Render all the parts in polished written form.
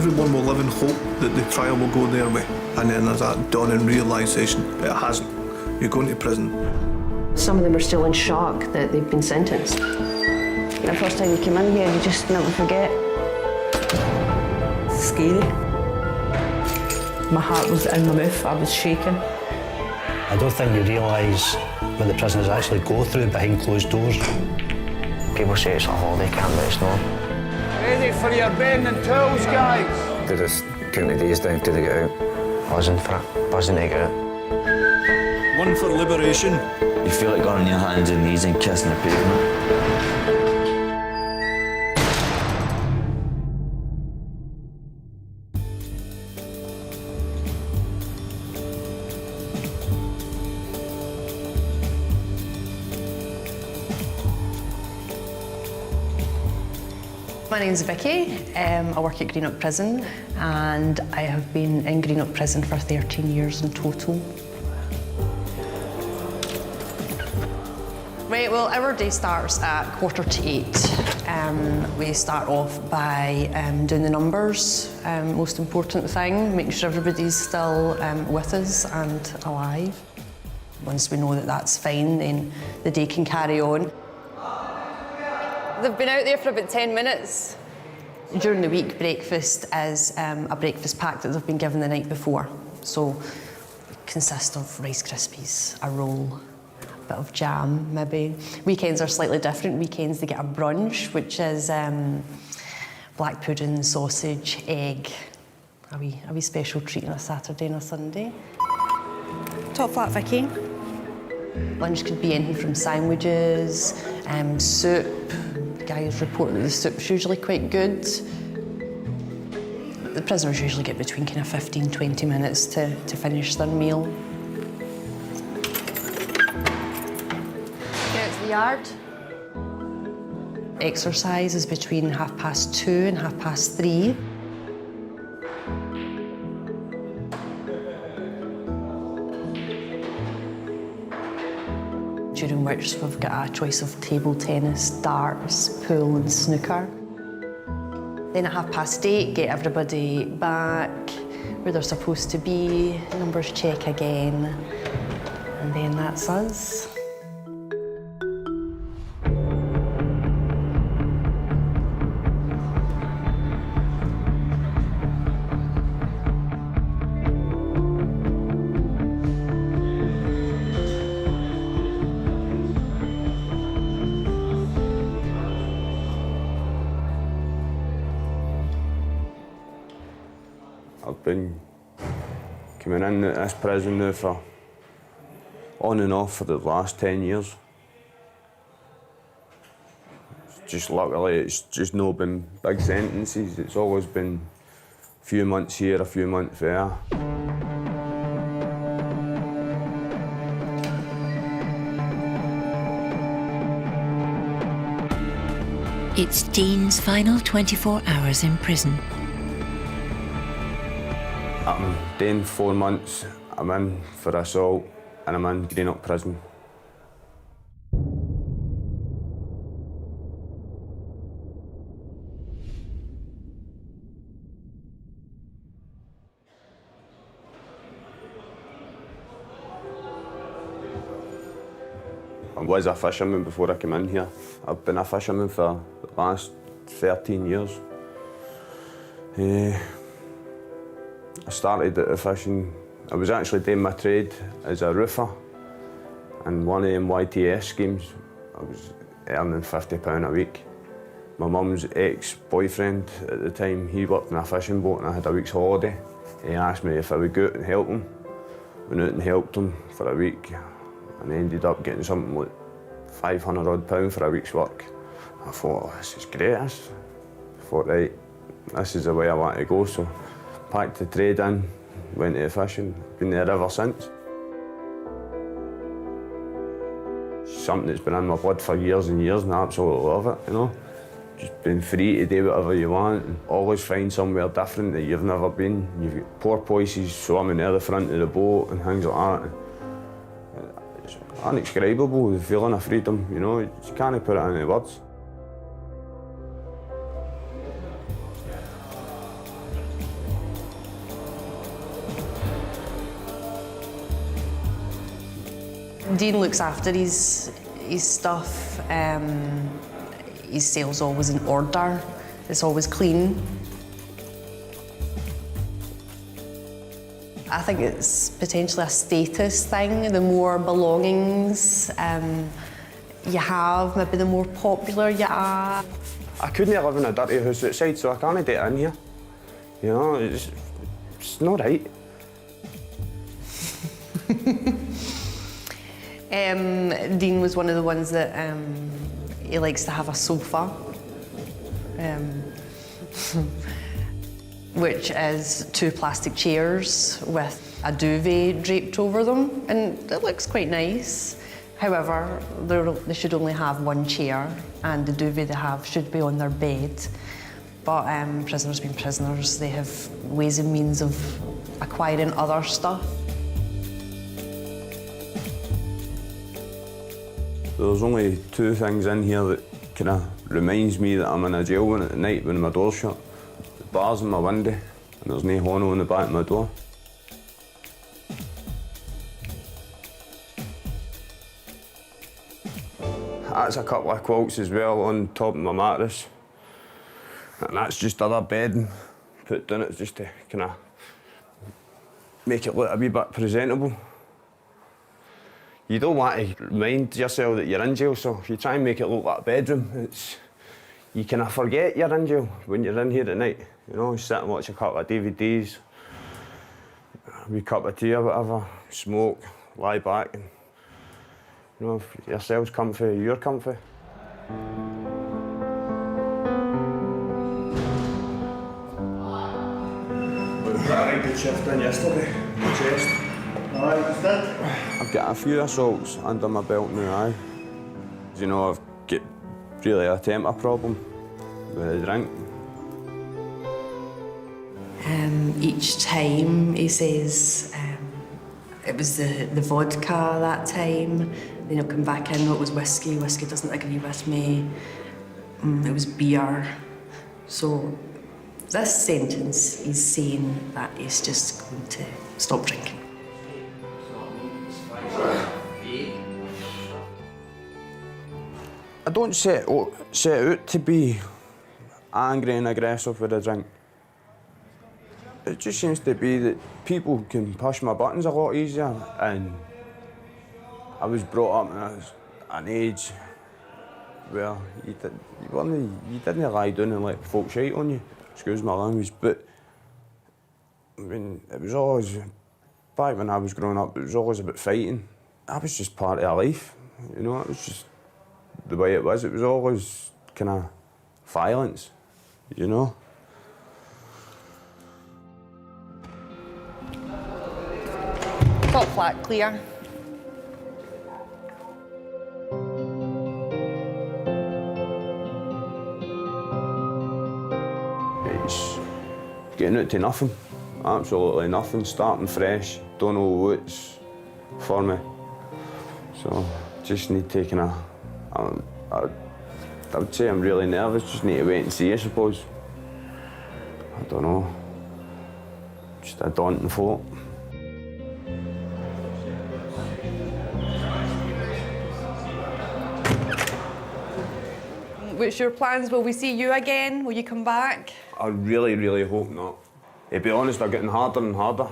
everyone will live in hope that the trial will go their way. And then there's that dawning realisation it hasn't. You're going to prison. Some of them are still in shock that they've been sentenced. The first time you came in here, you just never forget. It's scary. My heart was in my mouth, I was shaking. I don't think you realise what the prisoners actually go through behind closed doors. People say it's a holiday camp, but it's not. Ready for your bend and tools, guys? They just count the days down till they get out. Buzzing for it, buzzing to get out. One for liberation. You feel like going on your hands and knees and kissing the pavement. My name's Vicky. I work at Greenock Prison and I have been in Greenock Prison for 13 years in total. Right, well, our day starts at 7:45. We start off by doing the numbers, most important thing, making sure everybody's still with us and alive. Once we know that that's fine, then the day can carry on. They've been out there for about 10 minutes. During the week, breakfast is a breakfast pack that they've been given the night before. So it consists of Rice Krispies, a roll, a bit of jam, maybe. Weekends are slightly different. Weekends they get a brunch, which is black pudding, sausage, egg. A wee special treat on a Saturday and a Sunday. Top flat, Vicky. Lunch could be anything from sandwiches, soup. Guys report that the soup's usually quite good. The prisoners usually get between kind of 15-20 minutes to finish their meal. Get out to the yard. Exercise is between 2:30 and 3:30. During which we've got a choice of table tennis, darts, pool and snooker. Then at 8:30, get everybody back where they're supposed to be, numbers check again, and then that's us. I've been coming in this prison now for on and off for the last 10 years. Just luckily it's just not been big sentences, it's always been a few months here, a few months there. It's Dean's final 24 hours in prison. I'm doing 4 months, I'm in for assault and I'm in Greenock Prison. I was a fisherman before I came in here. I've been a fisherman for the last 13 years. I started at the fishing, I was actually doing my trade as a roofer. And one of them YTS schemes, I was earning £50 a week. My mum's ex-boyfriend at the time, he worked in a fishing boat and I had a week's holiday. He asked me if I would go out and help him. Went out and helped him for a week and ended up getting something like £500 odd for a week's work. I thought, oh, this is great. I thought, right, this is the way I want to go. So packed the trade in, went to fishing, been there ever since. Something that's been in my blood for years and years and I absolutely love it, you know. Just being free to do whatever you want and always find somewhere different that you've never been. You've got porpoises swimming near the front of the boat and things like that. It's indescribable, the feeling of freedom, you know, you can't put it into words. Dean looks after his stuff. His cell's always in order. It's always clean. I think it's potentially a status thing. The more belongings you have, maybe the more popular you are. I couldn't live in a dirty house outside, so I can't do it in here. You know, it's not right. Dean was one of the ones that he likes to have a sofa, which is 2 plastic chairs with a duvet draped over them, and it looks quite nice. However, they should only have 1 chair, and the duvet they have should be on their bed. But prisoners being prisoners, they have ways and means of acquiring other stuff. There's only 2 things in here that kind of reminds me that I'm in a jail at night when my door's shut. The bars in my window, and there's no hono in the back of my door. That's a couple of quilts as well on top of my mattress. And that's just other bedding put in it just to kind of make it look a wee bit presentable. You don't want to remind yourself that you're in jail, so if you try and make it look like a bedroom, you kind of forget you're in jail when you're in here at night. You know, you sit and watch a couple of DVDs, a wee cup of tea or whatever, smoke, lie back, and you know, if your cell's comfy, you're comfy. We've got a right good shift in yesterday, in the chest. I've got a few assaults under my belt now, aye. You know, I've got really a temper problem with a drink. Each time he says it was the vodka that time, then he'll come back in, oh, it was whiskey doesn't agree with me, it was beer. So this sentence is saying that he's just going to stop drinking. I don't set out to be angry and aggressive with a drink. It just seems to be that people can push my buttons a lot easier, and I was brought up at an age where you didn't lie down and let folk shite on you, excuse my language, but I mean, it was always, back when I was growing up, it was always about fighting. That was just part of life, you know, it was just the way it was always kind of violence, you know. Top flat clear. It's getting out to nothing, absolutely nothing, starting fresh, don't know what's for me. So just need taking I would say I'm really nervous, just need to wait and see, I suppose. I don't know, just a daunting thought. What's your plans? Will we see you again? Will you come back? I really, really hope not. To be honest, they're getting harder and harder.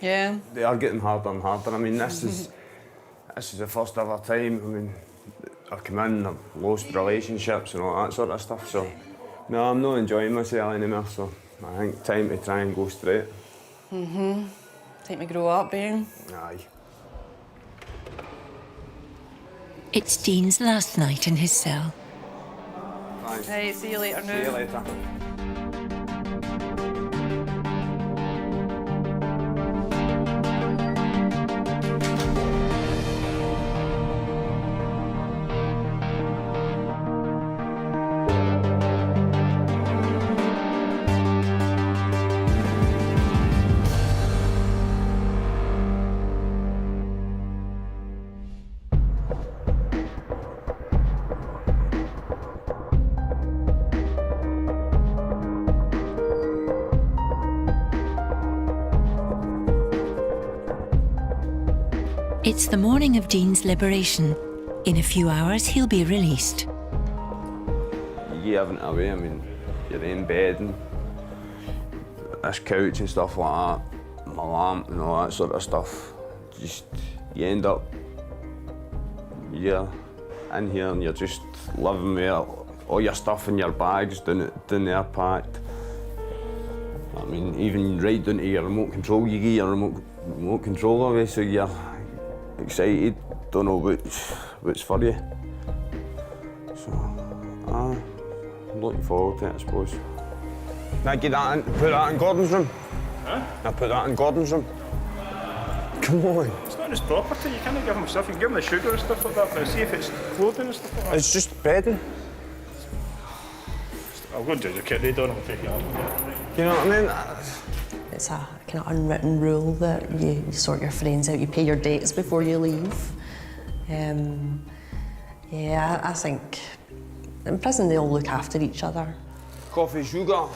Yeah. They are getting harder and harder. I mean, this is the first ever time. I mean, I've come in, I've lost relationships and all that sort of stuff. So, no, I'm not enjoying myself anymore. So, I think time to try and go straight. Time to grow up, Dean. Aye. It's Dean's last night in his cell. Thanks. Hey, see you later now. See you later. It's the morning of Dean's liberation. In a few hours, he'll be released. You get everything away, I mean, you're in bed and this couch and stuff like that, my lamp and all that sort of stuff. Just, you end up, you're in here and you're just living with all your stuff in your bags down there packed. I mean, even right down to your remote control, you get your remote control away, so you're excited, don't know what's for you. So, I'm looking forward to it, I suppose. Now get that in, put that in Gordon's room. Huh? Now put that in Gordon's room. Come on. It's not his property, you can't give him stuff. You can give him the sugar and stuff like that, but see if it's clothing and stuff like that. It's just bedding. I'll go and do the kit, they don't, I'll take it up. You know what I mean? It's a kind of unwritten rule that you sort your friends out, you pay your dates before you leave. Yeah, I think in prison they all look after each other. Coffee, sugar,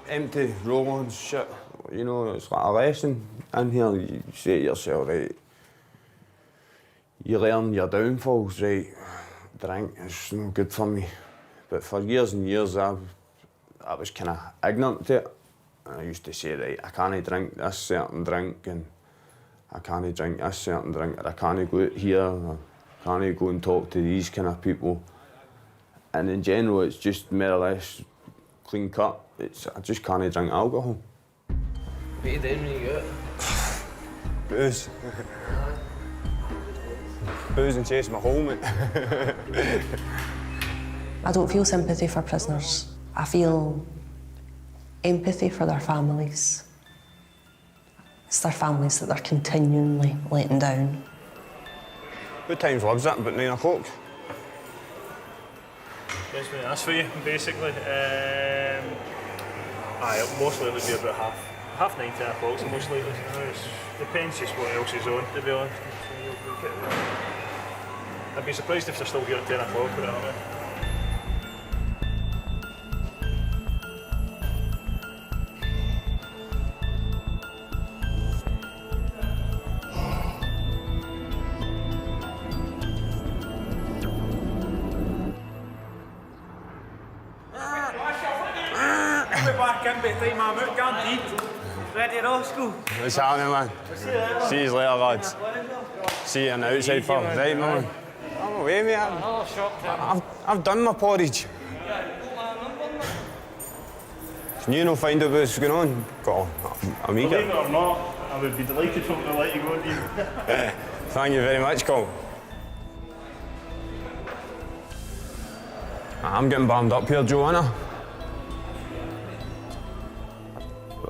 empty roll-ons, shit. You know, it's like a lesson in here. You say to yourself, right, you learn your downfalls, right? Drink is no good for me. But for years and years, I was kind of ignorant to it. I used to say, right, I can't drink this certain drink, and I can't drink this certain drink, or I can't go out here, or I can't go and talk to these kind of people. And in general, it's just more or less clean cut. I just can't drink alcohol. What do you do when you go out? Booze. Booze and chase my home, mate. I don't feel sympathy for prisoners. I feel empathy for their families. It's their families that they're continually letting down. What time's loves it? About 9 o'clock? Yes, mate, that's for you, basically. Aye, most likely be about half 9, 10 o'clock, so most likely. It depends just what else is on, to be honest. I'd be surprised if they're still here at 10 o'clock, put it that way. Back in by the time I'm out, guaranteed. Ready to roll, school? What's happening, man? See you later, lads. See you on the outside for right, man. I'm away, mate. I've done my porridge. Can you not find out what's going on? Go on. I'm eager. Believe it or not, I would be delighted for them to let you go, Dean. Thank you very much, Cole. I'm getting bummed up here, Joanna.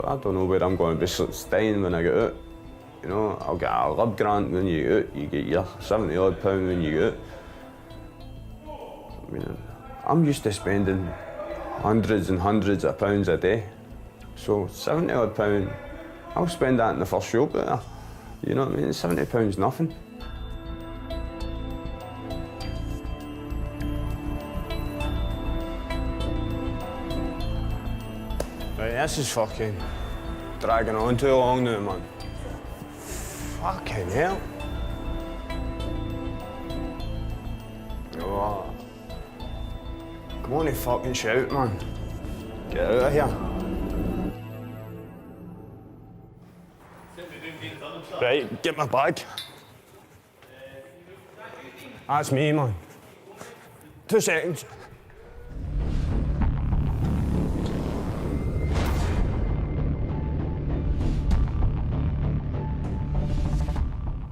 I don't know where I'm going to be staying when I get out. You know, I'll get a lib grant when you get out. You get your £70 when you get out. I mean, I'm used to spending hundreds and hundreds of pounds a day. So £70, I'll spend that in the first shop there. You know what I mean? £70 nothing. Right, this is fucking dragging on too long now, man. Fucking hell. Oh. Come on and fucking shout, man. Get out of here. Right, get my bag. That's me, man. 2 seconds.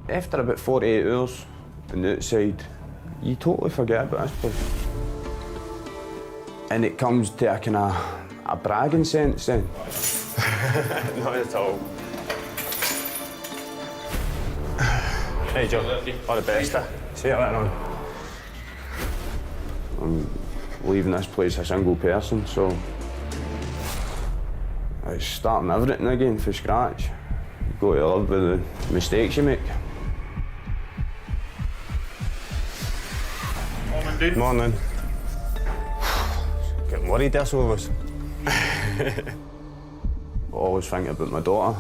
After about 48 hours on the outside, you totally forget about this place. And it comes to a kind of a bragging sense then. Not at all. Hey Joe, all the best. See you later on. I'm leaving this place a single person, so it's starting everything again from scratch. You've got to live with the mistakes you make. Morning. Getting worried there, some of us. Always thinking about my daughter.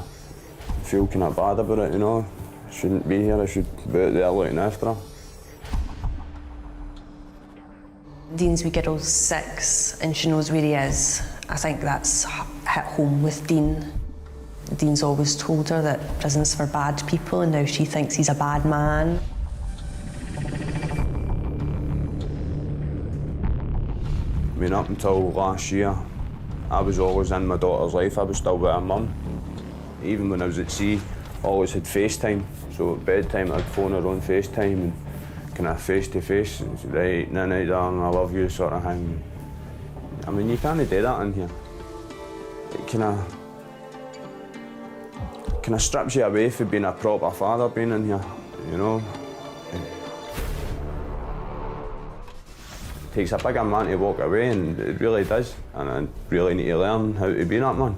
I feel kind of bad about it, you know. shouldn't be here, I should be out there looking after her. Dean's wee girl's 6 and she knows where he is. I think that's hit home with Dean. Dean's always told her that prison's for bad people and now she thinks he's a bad man. I mean, up until last year, I was always in my daughter's life. I was still with her mum. Even when I was at sea, I always had FaceTime. So at bedtime, I'd phone her on FaceTime and kind of face-to-face, and say, right, night, darling, I love you, sort of thing. I mean, you can't do that in here. It kind of strips you away from being a proper father being in here, you know. It takes a bigger man to walk away, and it really does. And I really need to learn how to be that man.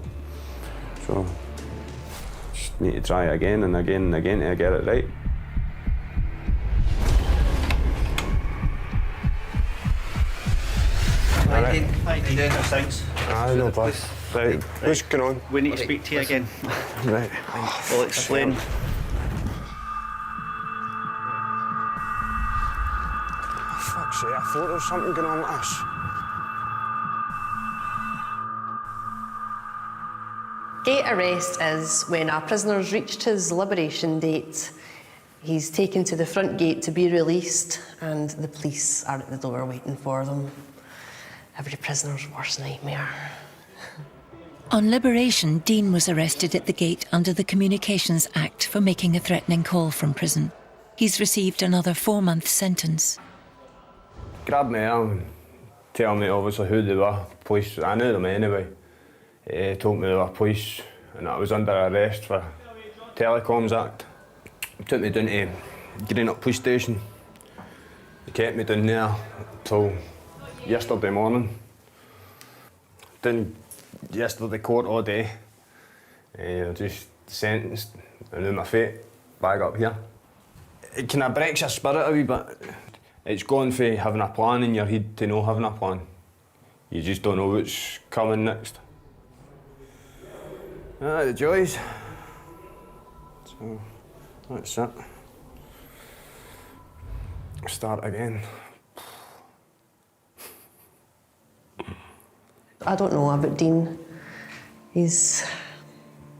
So, just need to try again and again and again to get it right. How you doing? Thanks. No bother. Right, what's going on? We need to speak to you again. Right. We'll explain. Fuck's sake, I thought there was something going on with us. Gate arrest is when a prisoner's reached his liberation date. He's taken to the front gate to be released and the police are at the door waiting for them. Every prisoner's worst nightmare. On liberation, Dean was arrested at the gate under the Communications Act for making a threatening call from prison. He's received another 4-month sentence. Grabbed my arm and told me obviously who they were. Police, I knew them anyway. He told me they were police and I was under arrest for Telecoms Act. Took me down to Greenock Police Station. They kept me down there till yesterday morning. Didn't yesterday court all day. Just sentenced and now my fate back up here. It kind of breaks your spirit a wee bit. It's gone from having a plan in your head to not having a plan. You just don't know what's coming next. The joys. So that's it. Start again. I don't know about Dean.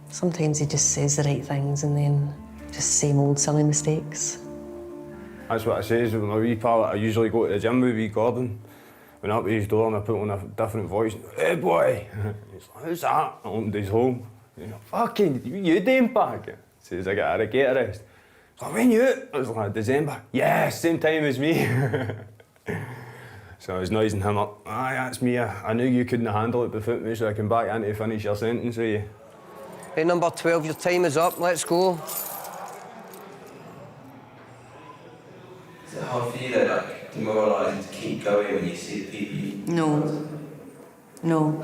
Sometimes he just says the right things and then just same old silly mistakes. That's what I say with my wee pal. I usually go to the gym with wee Gordon. When I up at his door and I put on a different voice, hey boy! He's like, who's that? I opened his home. He's like, fucking, you doing back? He says, I got a gate arrest. He's like, when you out? I was like, December. Yeah, same time as me. So I was noising him up. Aye, that's me. I knew you couldn't handle it before me, so I came back in to finish your sentence with you. Hey, number 12, your time is up. Let's go. Is it hard for you though, like, demoralising to keep going when you see the people you... No.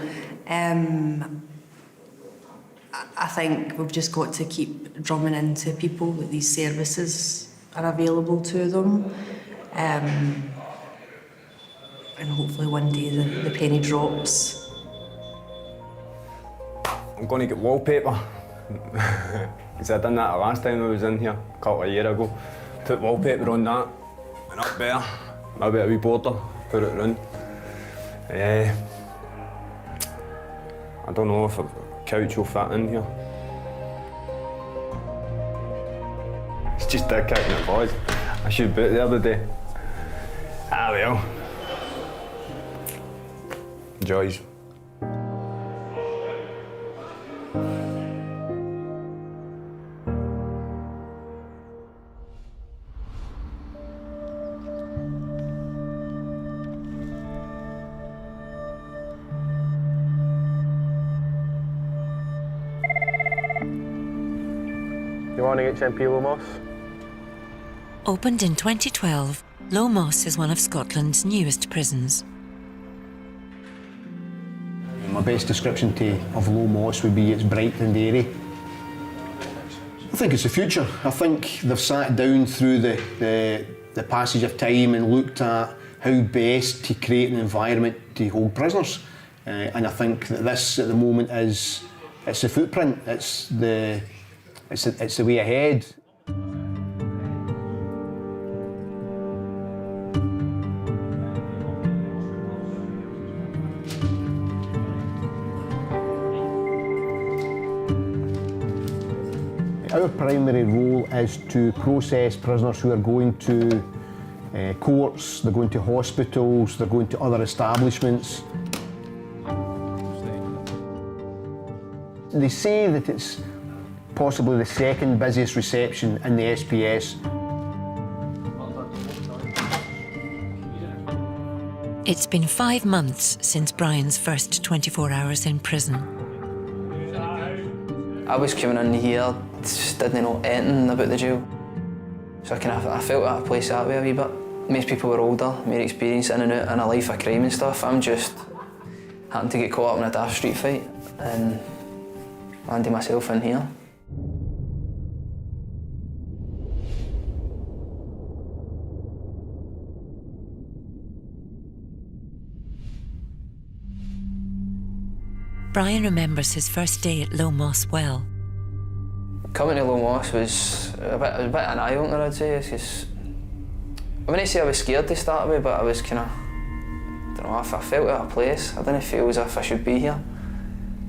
I think we've just got to keep drumming into people that these services are available to them. And hopefully one day the penny drops. I'm going to get wallpaper. Because I done that the last time I was in here, a couple of years ago. Put wallpaper on that, and up there, maybe a wee border, put it around. I don't know if a couch will fit in here. It's just a kick in the balls. I should boot the other day. Ah well. Joys. Good morning, HMP Low Moss. Opened in 2012, Low Moss is one of Scotland's newest prisons. My best description of Low Moss would be it's bright and airy. I think it's the future. I think they've sat down through the passage of time and looked at how best to create an environment to hold prisoners. And I think that this at the moment it's the footprint, it's the way ahead. primary role is to process prisoners who are going to courts, they're going to hospitals, they're going to other establishments. They say that it's possibly the second busiest reception in the SPS. It's been 5 months since Brian's first 24 hours in prison. I was coming in here, just didn't know anything about the jail. So I felt out of place that way a wee bit. Most people were older, more experienced in and out in a life of crime and stuff. I'm just happened to get caught up in a daft street fight and landed myself in here. Brian remembers his first day at Low Moss well. Coming to Low Moss was a bit of an eye-opener, I'd say. Because I wouldn't say I was scared to start with, but I was kind of, I don't know, I felt out of place. I didn't feel as if I should be here.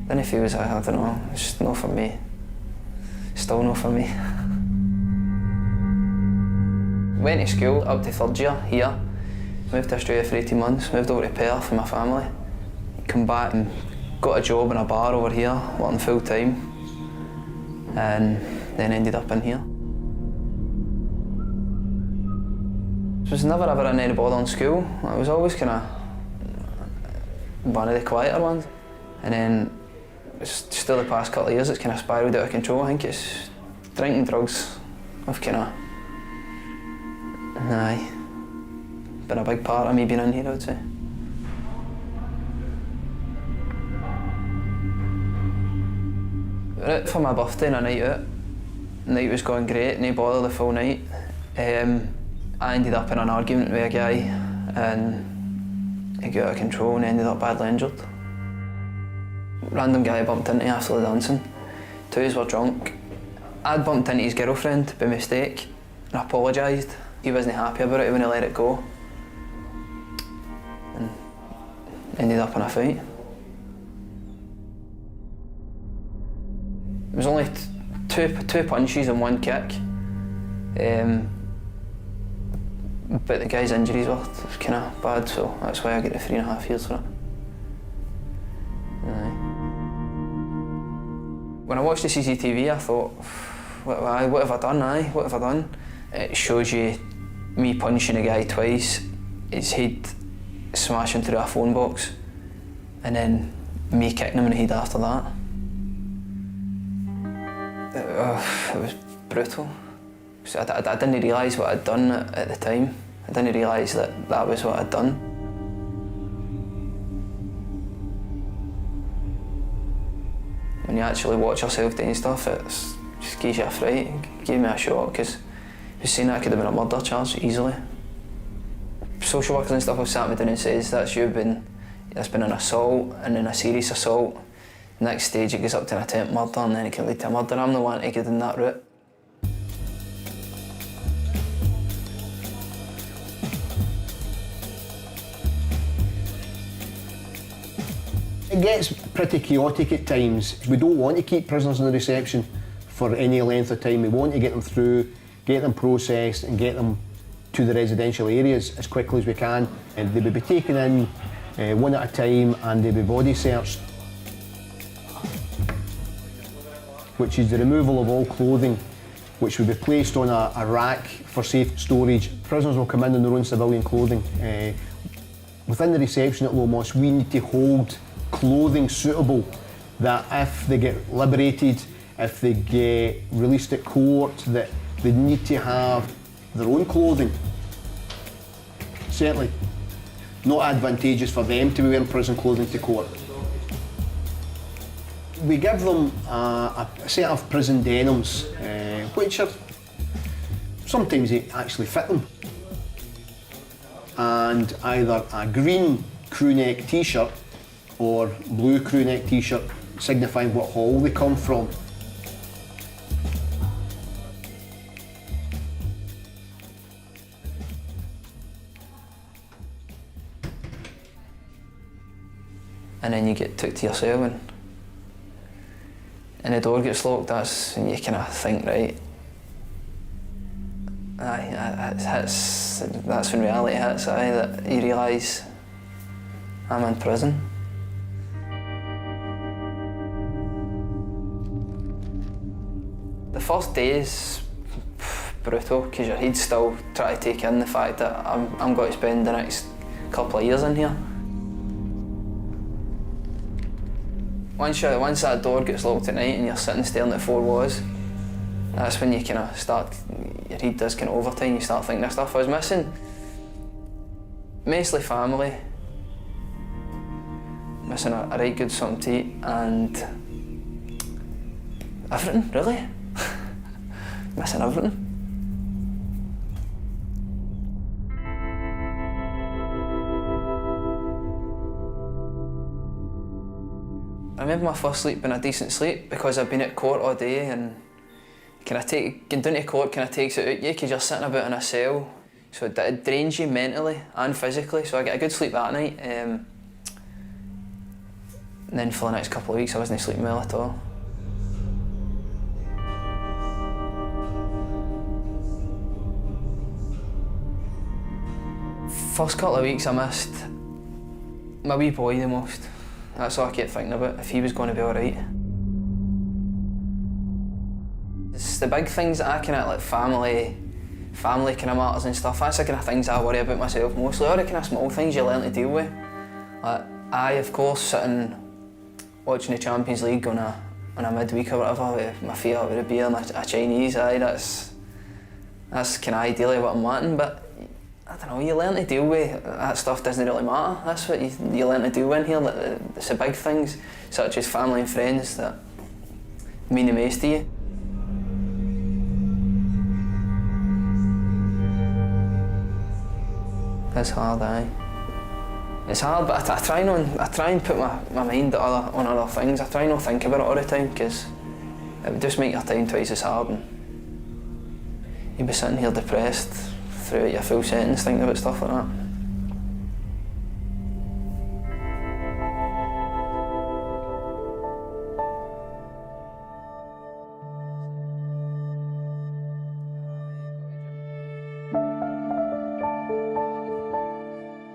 I didn't feel as if, I don't know, it's just not for me. Still not for me. Went to school up to 3rd year here. Moved to Australia for 18 months, moved over to Perth with my family. Come back and got a job in a bar over here, working full time. And then ended up in here. I was never ever in any bother in school. I was always kind of one of the quieter ones. And then still the past couple of years it's kind of spiralled out of control. I think it's drinking, drugs. I've kind of, been a big part of me being in here, I'd say. Right for my birthday and a night out. The night was going great, no bother the full night. I ended up in an argument with a guy and it got out of control and ended up badly injured. Random guy I bumped into after the dancing. Two of us were drunk. I'd bumped into his girlfriend by mistake and I apologised. He wasn't happy about it when he let it go. And ended up in a fight. It was only two punches and one kick. But the guy's injuries were kind of bad, so that's why I get the 3.5 years for it. When I watched the CCTV, I thought, what have I done, What have I done? It shows you me punching a guy twice, his head smashing through a phone box, and then me kicking him in the head after that. It was brutal. So I didn't realise what I'd done at the time. I didn't realise that that was what I'd done. When you actually watch yourself doing stuff, it just gives you a fright. It gave me a shock, because you've seen that could have been a murder charge easily. Social workers and stuff have sat me down and says that's been an assault and then a serious assault. Next stage it goes up to an attempt murder and then it can lead to a murder. I'm the one to go down that route. It gets pretty chaotic at times. We don't want to keep prisoners in the reception for any length of time. We want to get them through, get them processed and get them to the residential areas as quickly as we can. And they will be taken in one at a time and they'll be body searched, which is the removal of all clothing, which will be placed on a rack for safe storage. Prisoners will come in their own civilian clothing. Within the reception at Low Moss, we need to hold clothing suitable that if they get liberated, if they get released at court, that they need to have their own clothing. Certainly not advantageous for them to be wearing prison clothing to court. We give them a set of prison denims, which are sometimes they actually fit them, and either a green crew neck t-shirt or blue crew neck t-shirt signifying what hall they come from. And then you get took to your cell and and the door gets locked, that's when you kind of think, right, that's when reality hits, that you realise I'm in prison. The first day is brutal because your head's still trying to take in the fact that I'm going to spend the next couple of years in here. Once that door gets locked at night and you're sitting staring at four walls, that's when you kind of start, your head does kind of overtime, you start thinking of stuff I was missing. Mostly family, missing a right good something to eat, and everything, really. Missing everything. I remember my first sleep being a decent sleep because I've been at court all day, and getting down to court kind of takes it out of you because you're sitting about in a cell, so it drains you mentally and physically, so I get a good sleep that night. And then for the next couple of weeks I wasn't sleeping well at all. First couple of weeks I missed my wee boy the most. That's all I kept thinking about, if he was going to be alright. It's the big things that I kind of like, family kind of matters and stuff. That's the kind of things I worry about myself mostly. All the kind of small things you learn to deal with. Like, of course, sitting watching the Champions League on a midweek or whatever with my feet up with a beer and a Chinese, that's kind of ideally what I'm wanting, but I don't know, you learn to deal with that stuff. Doesn't really matter. That's what you learn to deal with in here. It's the big things, such as family and friends, that mean the most to you. It's hard, aye. It's hard, but I try and put my mind on other things. I try not to think about it all the time, because it would just make your time twice as hard, and you'd be sitting here depressed throughout your full sentence thinking about stuff like that.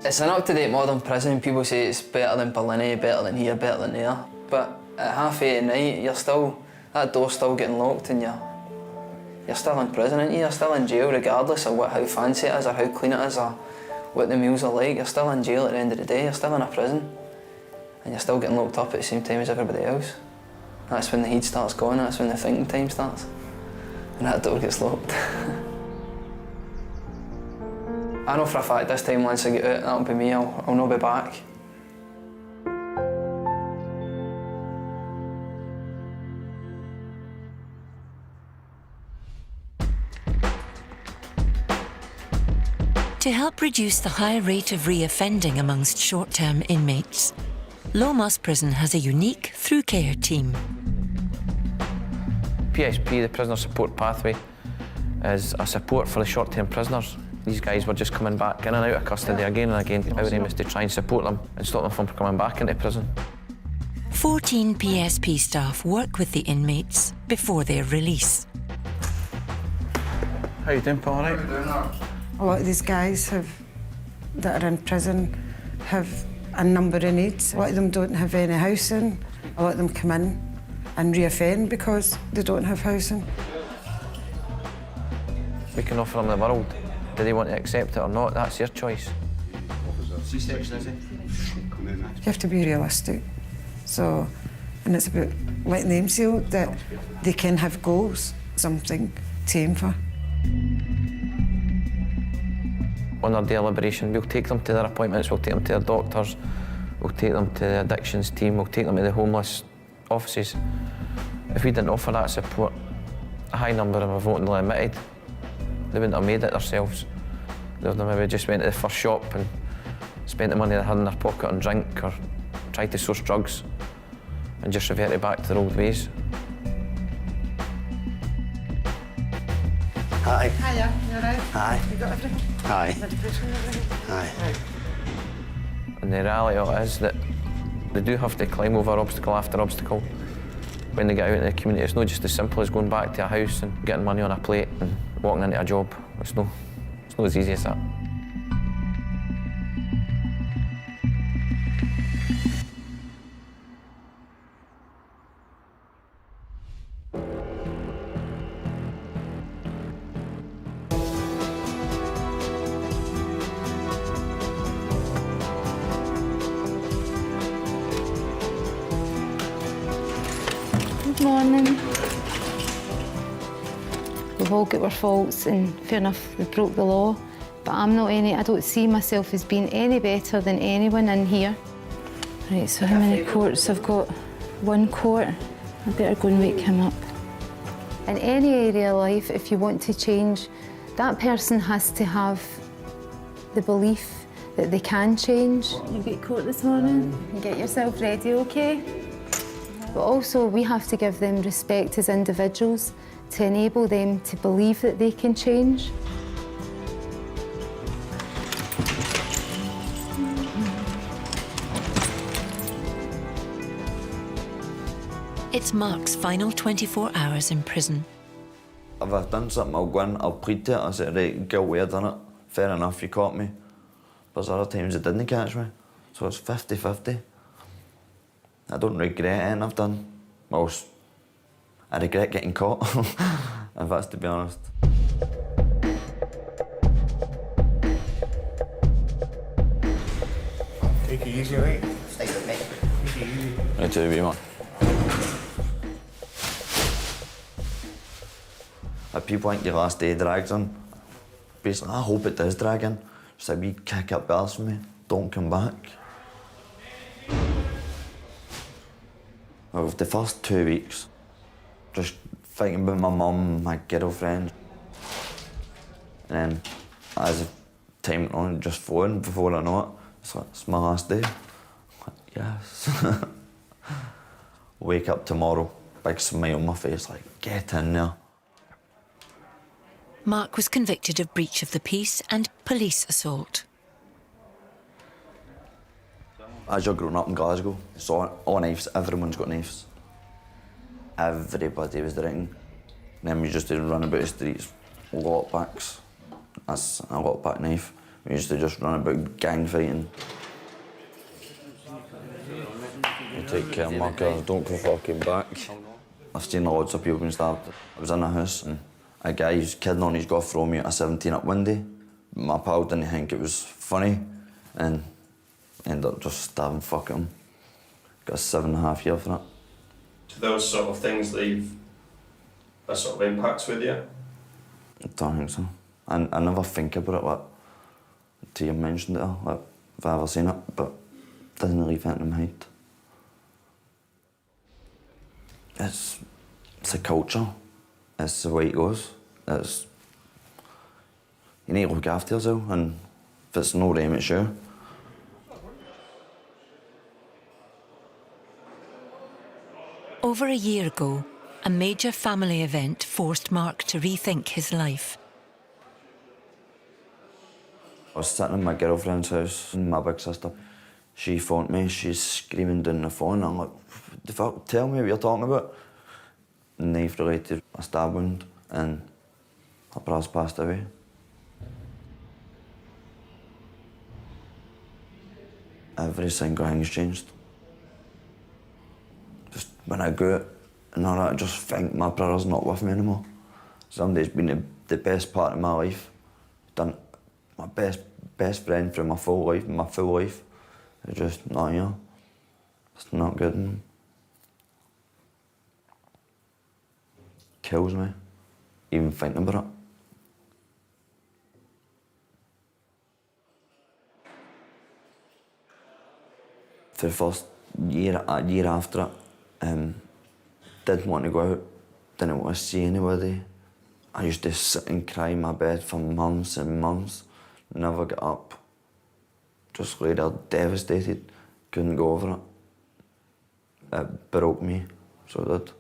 It's an up-to-date modern prison. People say it's better than Berlin, better than here, better than there. But at 8:30 at night, that door's still getting locked, and you're still in prison, aren't you? You're still in jail regardless of how fancy it is or how clean it is or what the meals are like. You're still in jail at the end of the day. You're still in a prison, and you're still getting locked up at the same time as everybody else. That's when the heat starts going. That's when the thinking time starts, and that door gets locked. I know for a fact this time once I get out, that'll be me. I'll not be back. To help reduce the high rate of re-offending amongst short-term inmates, Lomas Prison has a unique through care team. PSP, the Prisoner Support Pathway, is a support for the short-term prisoners. These guys were just coming back in and out of custody again and again. Our aim is to try and support them and stop them from coming back into prison. 14 PSP staff work with the inmates before their release. How you doing, Paul? All right? A lot of these guys that are in prison have a number of needs. A lot of them don't have any housing. A lot of them come in and re-offend because they don't have housing. We can offer them the world. Do they want to accept it or not? That's their choice. C-section, is it? You have to be realistic. So, and it's about letting them see that they can have goals, something to aim for. On our day of liberation, we'll take them to their appointments, we'll take them to their doctors, we'll take them to the addictions team, we'll take them to the homeless offices. If we didn't offer that support, a high number of them have openly admitted they wouldn't have made it themselves. They would have maybe just went to the first shop and spent the money they had in their pocket on drink or tried to source drugs and just reverted back to their old ways. Hi. Hiya, you all right? Hi. You got everything? Hi. Medication and everything? Hi. And the reality of it is that they do have to climb over obstacle after obstacle when they get out in the community, it's not just as simple as going back to a house and getting money on a plate and walking into a job. It's not as easy as that. Good morning. We've all got our faults, and fair enough, they broke the law, but I don't see myself as being any better than anyone in here. Right, so how many courts? I've got 1 court. I better go and wake him up. In any area of life, if you want to change, that person has to have the belief that they can change. You get court this morning? You get yourself ready, okay? But also, we have to give them respect as individuals to enable them to believe that they can change. It's Mark's final 24 hours in prison. If I've done something, I'll go in, I'll plead to it, I'll say, right, guilty, I've done it. Fair enough, you caught me. But there's other times it didn't catch me, so it's 50-50. I don't regret anything I've done. Well, I regret getting caught, if that's to be honest. Take it easy, right? Stay with me. Take it easy. Me too, wee man. If people think your last day drags on, basically, I hope it does drag in. Just a wee kick up the arse for me. Don't come back. Well, the first 2 weeks, just fighting with my mum, my girlfriend. And then, as time went on, just phone before I know it. It's like, it's my last day. I'm like, yes. Wake up tomorrow, big smile on my face, like, get in there. Mark was convicted of breach of the peace and police assault. As you're growing up in Glasgow, so all knives, everyone's got knives. Everybody was drinking. Then we used to run about the streets, lockbacks. That's a lockback knife. We used to just run about gang fighting. You take care, Mark, don't go fucking back. I've seen loads of people being stabbed. I was in a house and a guy was kidding on his golf throw me at a 17 up windy. My pal didn't think it was funny and ended up just stabbing fucking him. Got 7.5 years for it. Do those sort of things leave a sort of impacts with you? I don't think so. I never think about it, like, till you mentioned it, like, if I ever seen it, but it doesn't leave anything in my head. It's a culture. It's the way it goes. You need to look after yourself, and if it's no them, it's you. Over a year ago, a major family event forced Mark to rethink his life. I was sitting in my girlfriend's house, and my big sister, she phoned me, she's screaming down the phone. I'm like, the fuck, tell me what you're talking about. Knife related, a stab wound, and her brother's passed away. Every single thing's changed. Just when I go out and all that, I just think my brother's not with me anymore. Somebody's been the best part of my life. Done my best friend through my full life. It's just not here. It's not good. Kills me, even thinking about it. For the first year after it, didn't want to go out, didn't want to see anybody. I used to sit and cry in my bed for months and months, never get up. Just lay there devastated, couldn't go over it. It broke me, so it did.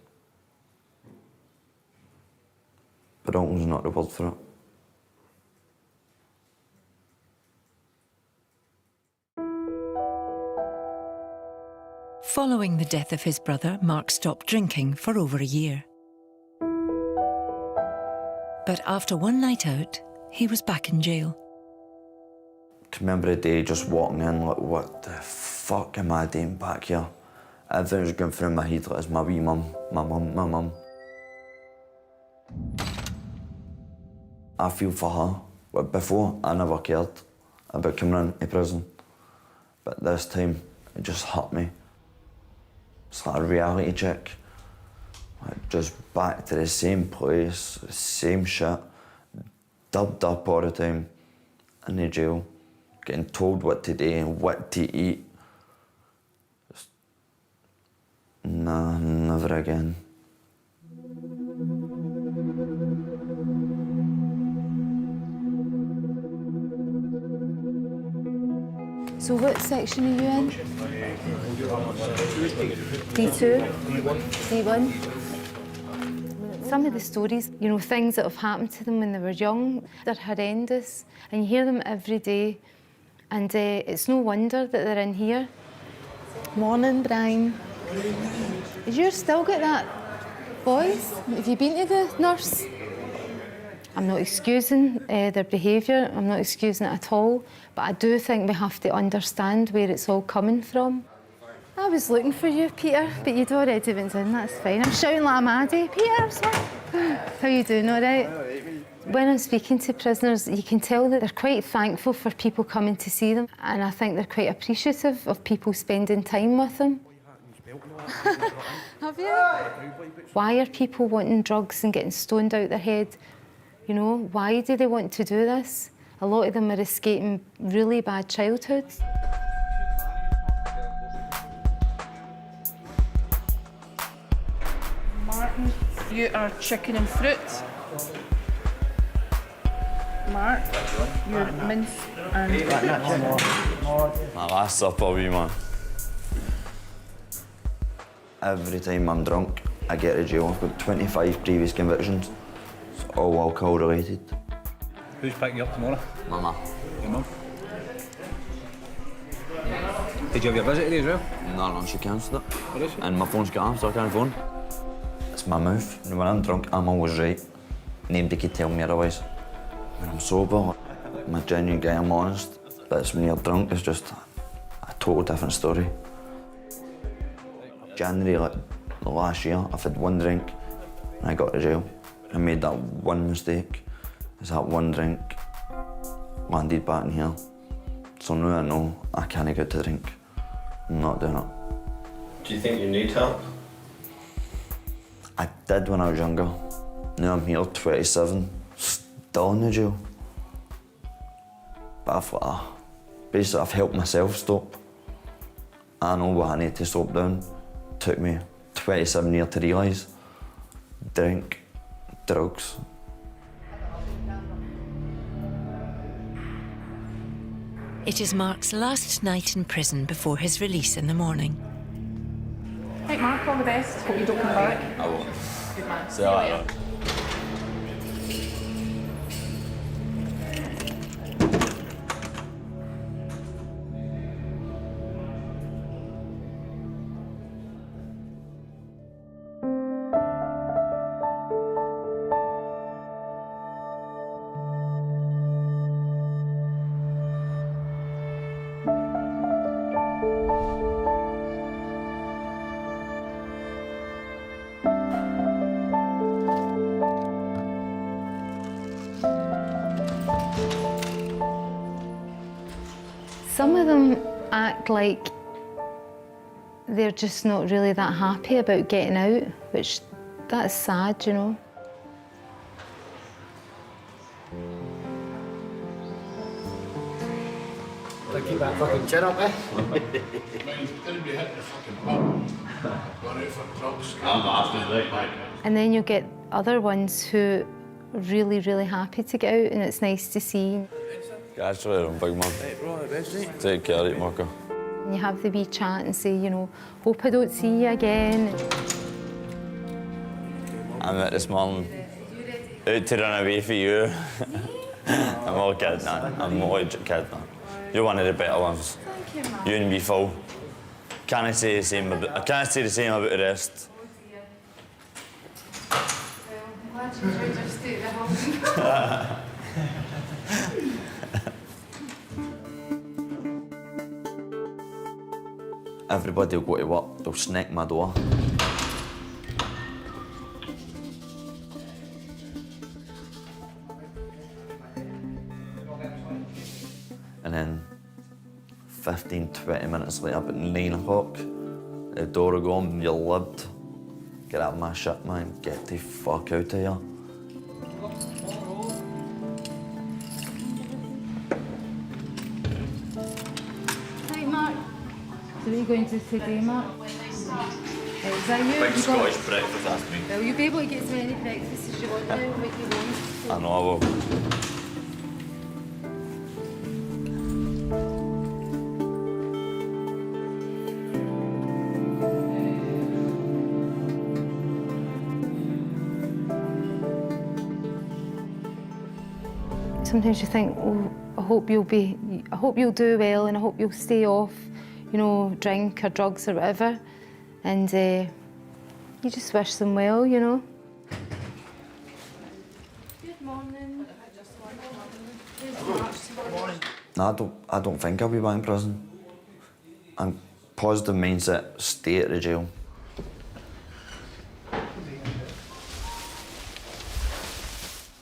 Broken's not the word for it. Following the death of his brother, Mark stopped drinking for over a year. But after one night out, he was back in jail. I can remember the day just walking in, like, what the fuck am I doing back here? Everything was going through my head, like, it's my wee mum, my mum. I feel for her. But before, I never cared about coming into prison. But this time, it just hurt me. It's like a reality check. Like, just back to the same place, the same shit, dubbed up all the time, in the jail, getting told what to do and what to eat. Just, nah, never again. So what section are you in? D2? D1? Some of the stories, you know, things that have happened to them when they were young, they're horrendous, and you hear them every day, and it's no wonder that they're in here. Morning, Brian. Has yours still got that voice? Have you been to the nurse? I'm not excusing their behaviour, I'm not excusing it at all, but I do think we have to understand where it's all coming from. I was looking for you, Peter, but you'd already been in, that's fine. I'm shouting like a Maddie. Peter, how you doing, all right? When I'm speaking to prisoners, you can tell that they're quite thankful for people coming to see them, and I think they're quite appreciative of people spending time with them. Have you? Why are people wanting drugs and getting stoned out their head? You know, why do they want to do this? A lot of them are escaping really bad childhoods. Martin, you are chicken and fruit. Mark, you're mince and... My last supper, wee man. Every time I'm drunk, I get to jail. I've got 25 previous convictions. It's all alcohol related. Who's picking you up tomorrow? Mama. Your mum? Did you have your visit today as well? No, she cancelled it. What is it? And my phone's got off, so I can't phone. It's my mouth. When I'm drunk, I'm always right. Nobody can tell me otherwise. When I'm sober, I'm a genuine guy, I'm honest. But it's when you're drunk, it's just a total different story. January, like last year, I've had one drink and I got to jail. I made that one mistake. Is that one drink landed back in here. So now I know I can't get to drink. I'm not doing it. Do you think you need help? I did when I was younger. Now I'm here, 27, still in the jail. But I've, basically I've helped myself stop. I know what I need to stop doing. Took me 27 years to realise. Drink, drugs. It is Mark's last night in prison before his release in the morning. Right, Mark, all the best. Hope you don't come back. I will. Good man. See you later. Some of them act like they're just not really that happy about getting out, which that's sad, you know. Keep that fucking chin up, eh? And then you'll get other ones who are really, really happy to get out, and it's nice to see. Catch you later, big man. Take care of it, Marco. And you have the wee chat and say, you know, hope I don't see you again. I met this mum out to run away for you. I'm all kidding, man. I'm all kidding, man. You're one of the better ones. Thank you, Mum. You and me, Phil. Can't say the same about, I can't say the same about the rest. Everybody will go to work, they'll sneak my door. And then 15, 20 minutes later, about 9 o'clock, the door will go on, you're libbed. Get out of my shit, man, get the fuck out of here. Hi, Mark. So where are you going to today, Mark? Is that you? Big Scottish breakfast, that's me. Will you be able to get as many breakfasts as you want now? What do you want? I know I will. Sometimes you think, oh, I hope you'll do well, and I hope you'll stay off, you know, drink or drugs or whatever. And you just wish them well, you know. Good morning. No, I don't think I'll be back in prison. I'm positive mindset, stay at the jail.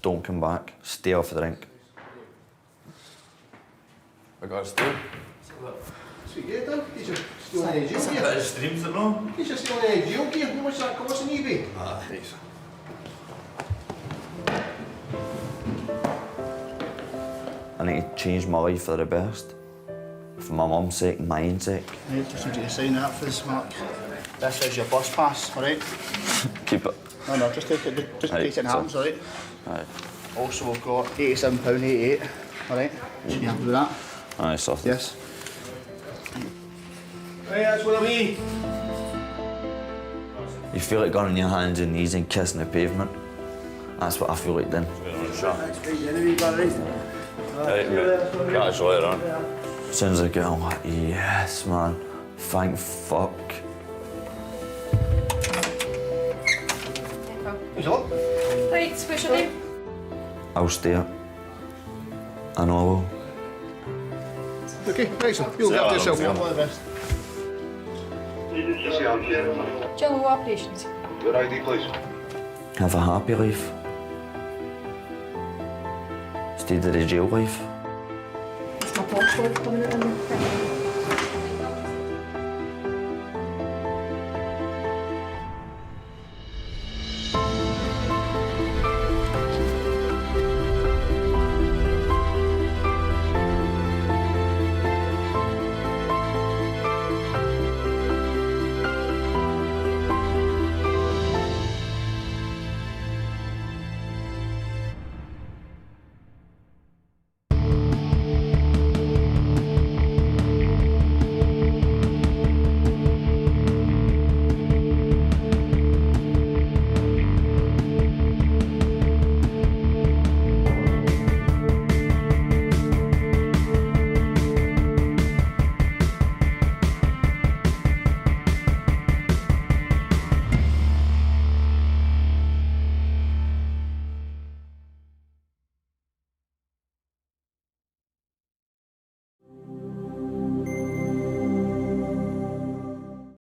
Don't come back, stay off the drink. I gotta stay. Sweet, yeah, Doug. He's just stealing any jail gear. Bit of streams, I know. He's just stealing any jail gear. How much that cost on eBay? Nice. I need to change my life for the best. For my mum's sake and my own sake. Right, just need you to sign that for us, Mark. This is your bus pass, alright? Keep it. No, just take it, just Right, take it in hands, alright? Aye. Also, we've got £87.88, alright? You happy with that? Aye, soft. Yes. Hey, that's what I mean. You feel like going on your hands and knees and kissing the pavement. That's what I feel like then. Catch you later on. As soon as I get on, I'm like, yes, man. Thank fuck. Who's up? Right, what's your name? I'll stay up. I know I will. Okay, right, so you'll look after yourself. All the best. Jello operations. Your ID, please. Have a happy life. Instead of the jail life. It's my passport coming out in the thing.